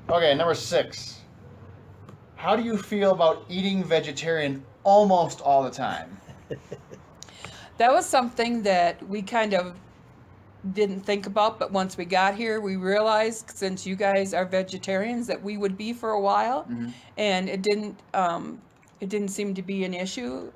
Okay, number 6. How do you feel about eating vegetarian almost all the time? That was something that we kind of didn't think about, but once we got here, we realized since you guys are vegetarians that we would be for a while, Mhm. and it didn't seem to be an issue.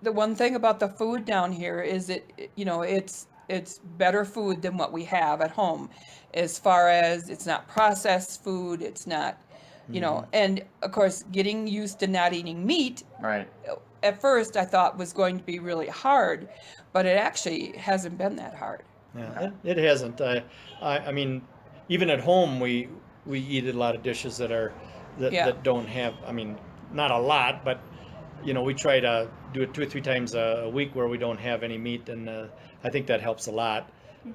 The one thing about the food down here is it's better food than what we have at home, as far as it's not processed food, it's not, and of course, getting used to not eating meat Right. at first I thought was going to be really hard, but it actually hasn't been that hard. Yeah, it hasn't. I mean, even at home, we eat a lot of dishes that are Yeah. that don't have. I mean, not a lot, but we try to do it 2 or 3 times a week where we don't have any meat, and I think that helps a lot.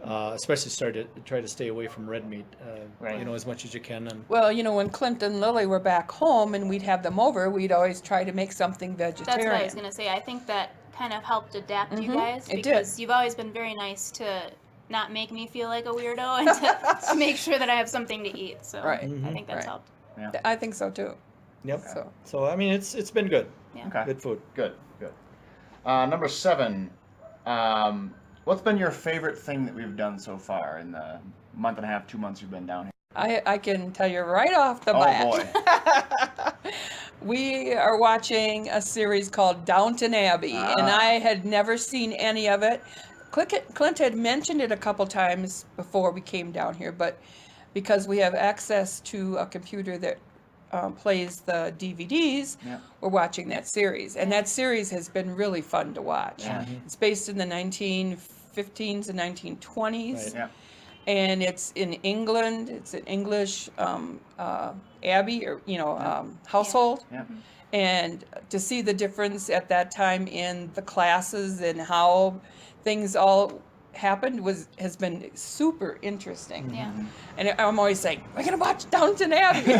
Especially try to stay away from red meat, Right. as much as you can. And Well, when Clint and Lily were back home and we'd have them over, we'd always try to make something vegetarian. That's what I was going to say. I think that kind of helped adapt you guys it did. because you've always been very nice to not make me feel like a weirdo and to make sure that I have something to eat. So Right. I think that's Right. helped. Yeah. I think so too. yep. So So I mean, it's been good. Yeah. Okay. Good food. Good. Number 7. What's been your favorite thing that we've done so far in the month and a half, 2 months you've been down here? I can tell you right off the Oh, bat. We are watching a series called Downton Abbey, and I had never seen any of it. Clint had mentioned it a couple times before we came down here, but because we have access to a computer that plays the DVDs, Yeah. we're watching that series. And that series has been really fun to watch. Yeah. It's based in the 1915s and 1920s. Right. Yeah. And it's in England. It's an English abbey or household. Yeah. And to see the difference at that time in the classes and how things all happened has been super interesting. Yeah. And I'm always saying, we're gonna watch Downton Abbey.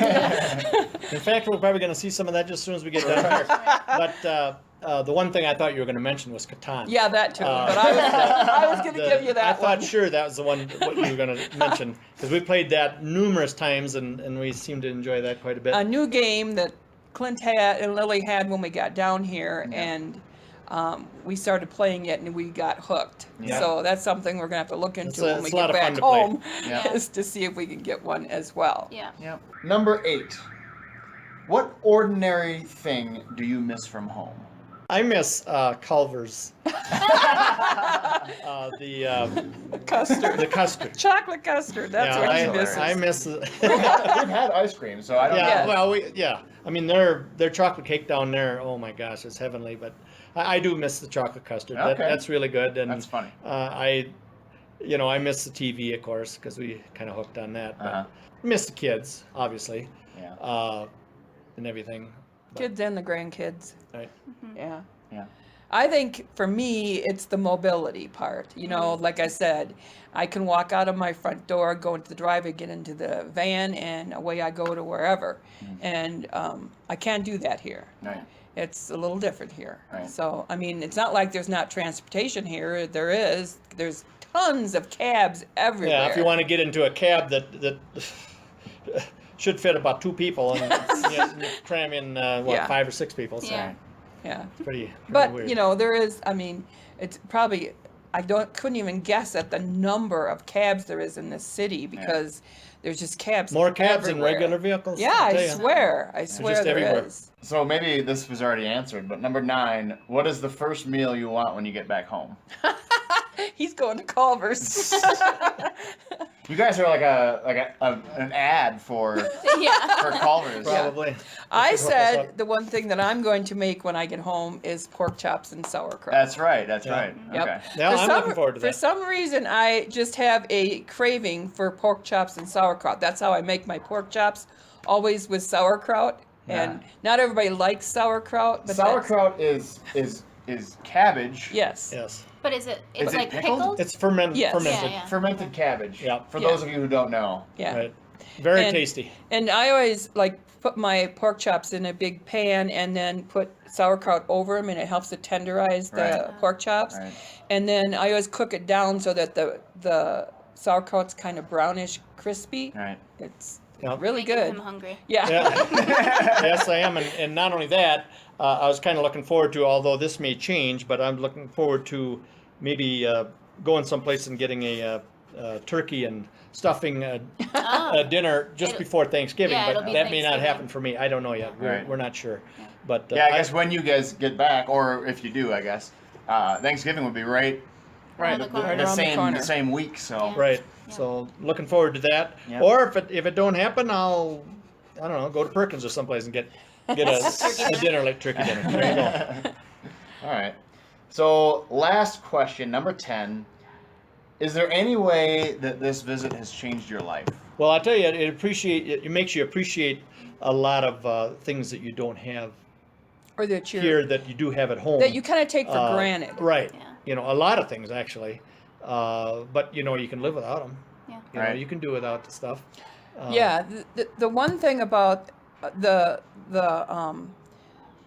In fact, we're probably going to see some of that just as soon as we get done here. But the one thing I thought you were going to mention was Catan. Yeah, that too. But I was gonna give you that I thought one. sure that was the one what you were going to mention because we played that numerous times and we seem to enjoy that quite a bit. A new game that Clint had and Lily had when we got down here, and we started playing it and we got hooked. Yeah. So that's something we're gonna have to look into when we it's a lot get of fun back to play. home, Yeah. is to see if we can get one as well. Yeah. Yep. Number 8. What ordinary thing do you miss from home? I miss Culver's. Custard. The custard. Chocolate custard. That's what he misses. I miss. We've had ice cream, so I don't Yeah, know. well, I mean, their chocolate cake down there. Oh my gosh, it's heavenly. But I do miss the chocolate custard. Okay. That's really good. And That's funny. I miss the TV, of course, because we kind of hooked on that. But Uh-huh. miss the kids, obviously, Yeah. and everything. Kids and the grandkids. Right. Yeah. Yeah. I think for me, it's the mobility part. Like I said, I can walk out of my front door, go into the driveway, get into the van, and away I go to wherever. And I can't do that here. Right. It's a little different here. Right. So, I mean, it's not like there's not transportation here. There is. There's tons of cabs everywhere. Yeah, if you want to get into a cab that should fit about 2 people and cram in Yeah. 5 or 6 people. So Yeah. Yeah. it's pretty But, weird. there is, I mean, it's probably, couldn't even guess at the number of cabs there is in this city because there's just cabs More cabs than everywhere. regular vehicles. Yeah, I'll I tell ya. swear. I swear just there everywhere. is. So maybe this was already answered, but number 9, what is the first meal you want when you get back home? He's going to Culver's. You guys are like an ad for Yeah. Culver's. Probably. I Hook us said up. the one thing that I'm going to make when I get home is pork chops and sauerkraut. That's right. That's right. Yep. Okay. Yeah, I'm looking forward to For that. some reason, I just have a craving for pork chops and sauerkraut. That's how I make my pork chops, always with sauerkraut. And not everybody likes sauerkraut, but Sauerkraut is cabbage. yes. Yes. But it's Is it like pickled? pickled? It's fermented. Yes. Fermented. Yeah. Fermented cabbage. Yeah. For Yeah. those of you who don't know. Yeah. Right. Very And- tasty. And I always put my pork chops in a big pan and then put sauerkraut over them, and it helps to tenderize the Right. pork chops. Right. And then I always cook it down so that the sauerkraut's kind of brownish crispy. Right. It's Yeah. really Making good. him hungry. Yeah. Yeah. Yes, I am, and not only that, I was kind of looking forward to, although this may change, but I'm looking forward to maybe going someplace and getting a turkey and stuffing Oh. dinner just It'll- before Thanksgiving, yeah, but it'll be that may not Thanksgiving. happen for me. I don't know yet. Right. We're not sure. Yeah. But Yeah, I guess when you guys get back, or if you do, I guess Thanksgiving would be right Right, Around the corner. right around the corner. the same week. So Yeah. right. Yeah. So looking forward to that. Yeah. Or if it don't happen, I don't know, go to Perkins or someplace and get a dinner, like turkey dinner. There you go. All right. So last question, number 10. Is there any way that this visit has changed your life? Well, I tell you, it makes you appreciate a lot of things that you don't have Or that you're here that you do have at home. that you kind of take for Uh, granted. Right. Yeah. You know, a lot of things actually. But you know, you can live without them. Yeah. You know, Right. you can do without the stuff. Yeah, the one thing about the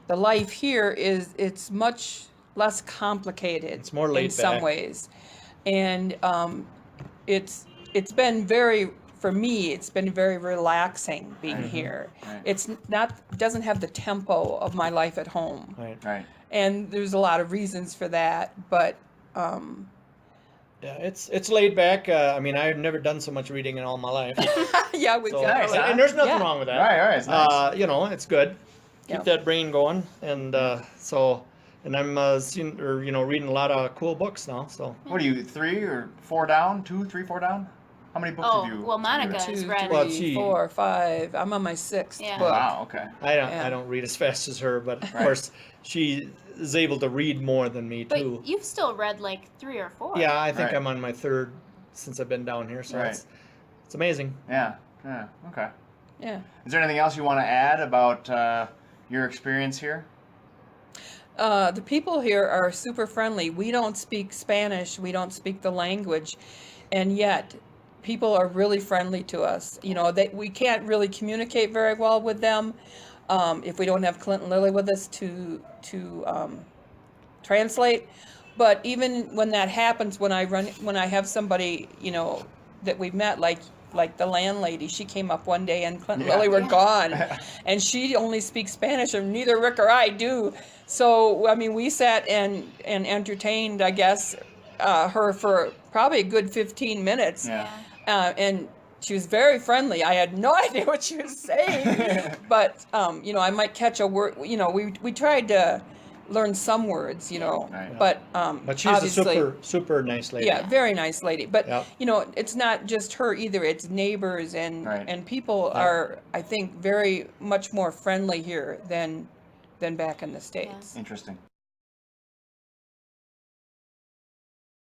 life here is it's much less complicated. It's more laid in some back. ways, and it's been very, for me, it's been very relaxing being here. Right. It's not, doesn't have the tempo of my life at home, Right. Right. and there's a lot of reasons for that, but Yeah, it's laid back. I mean, I've never done so much reading in all my life. yeah, we've So, got Nice, huh? and there's nothing Yeah. wrong with that. Right. All right. It's nice. You know, it's good. Keep Yeah. that brain going, and and I'm seeing, or you know, reading a lot of cool books now. So What are you, 3 or 4 down? 2, 3, 4 down? How many books Oh, have you? well, Monica read? has 2, read. Well, 3, she- 4, 5. I'm on my 6th Yeah. book. Wow. Okay. I don't read as fast as her, but of Right. course she is able to read more than me But too. you've still read like 3 or 4. Yeah, I think Right. I'm on my 3rd since I've been down here, so Right. it's amazing. Yeah. Yeah. Okay. Yeah. Is there anything else you want to add about your experience here? The people here are super friendly. We don't speak Spanish. We don't speak the language, and yet people are really friendly to us. You know, we can't really communicate very well with them if we don't have Clint and Lily with us to translate. But even when that happens, when I have somebody, you know, that we've met, like the landlady, she came up one day and Clint and Yeah. Lily were Yeah. gone, and she only speaks Spanish, and neither Rick or I do. So I mean, we sat and entertained, I guess, her for probably a good 15 minutes, Yeah. and she was very friendly. I had no idea what she was saying, but you know, I might catch a word. You know, we tried to learn some words, you know, Right. but But she's a obviously, super nice lady. yeah, very nice lady. But Yep. you know, it's not just her either. It's neighbors Right. and people are, I think, very much more friendly here than back in the States. Interesting.